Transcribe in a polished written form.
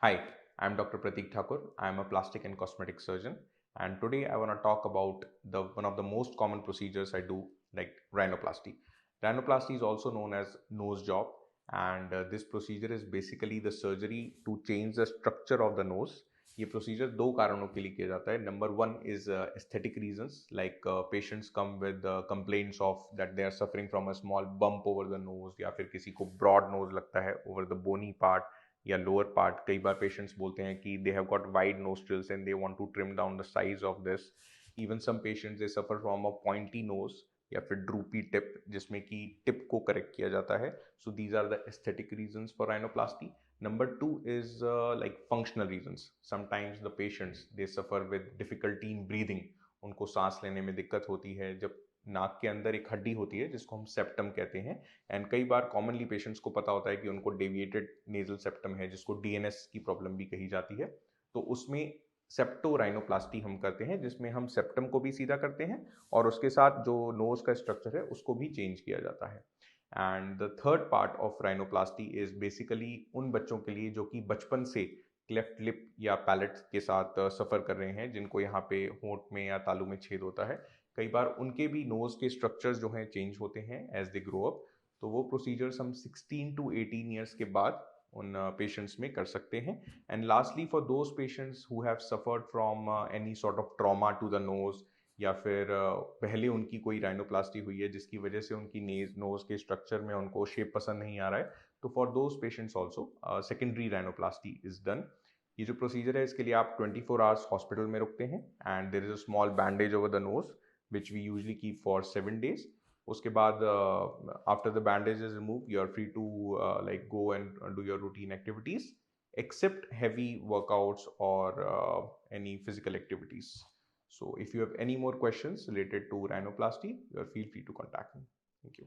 Hi, I'm Dr. Pratik Thakur. I'm a plastic and cosmetic surgeon, and today I want to talk about the one of the most common procedures I do, like rhinoplasty. Rhinoplasty is also known as nose job, and this procedure is basically the surgery to change the structure of the nose. ये procedure दो कारणों के लिए किया जाता है. Number one is aesthetic reasons like patients come with complaints of that they are suffering from a small bump over the nose, या फिर किसी को ब्रॉड नोज लगता है ओवर द बोनी पार्ट या लोअर पार्ट. कई बार पेशेंट्स बोलते हैं कि they have got wide nostrils and they want to trim down the size of this. Even some patients they suffer from a pointy nose या फिर droopy tip, जिसमें कि टिप को करेक्ट किया जाता है. So these are the aesthetic reasons for rhinoplasty. Number two is like functional reasons. Sometimes the patients they suffer with difficulty in breathing. उनको सांस लेने में दिक्कत होती है जब नाक के अंदर एक हड्डी होती है जिसको हम सेप्टम कहते हैं. एंड कई बार कॉमनली पेशेंट्स को पता होता है कि उनको डेविएटेड नेजल सेप्टम है, जिसको डीएनएस की प्रॉब्लम भी कही जाती है. तो उसमें सेप्टोराइनोप्लास्टी हम करते हैं, जिसमें हम सेप्टम को भी सीधा करते हैं और उसके साथ जो नोज का स्ट्रक्चर है उसको भी चेंज किया जाता है. And the third part of rhinoplasty is basically उन बच्चों के लिए जो कि बचपन से क्लेफ्ट लिप या पैलेट के साथ सफ़र कर रहे हैं, जिनको यहाँ पे होंठ में या तालू में छेद होता है. कई बार उनके भी नोज के स्ट्रक्चर्स जो हैं चेंज होते हैं एज दे ग्रो अप. तो वो प्रोसीजर्स हम 16 टू 18 ईयर्स के बाद उन पेशेंट्स में कर सकते हैं. And lastly for those patients who have suffered from any sort of trauma to the nose, या फिर पहले उनकी कोई राइनोप्लास्टी हुई है जिसकी वजह से उनकी नोज के स्ट्रक्चर में उनको शेप पसंद नहीं आ रहा है, तो for those patients also secondary rhinoplasty is done. ये जो प्रोसीजर है इसके लिए आप 24 आवर्स हॉस्पिटल में रुकते हैं and there is a small bandage over the nose which we usually keep for 7 days. उसके बाद after the bandage is remove you are free to like go and do your routine activities except heavy workouts or any physical activities. So if you have any more questions related to rhinoplasty, you are feel free to contact me. Thank you.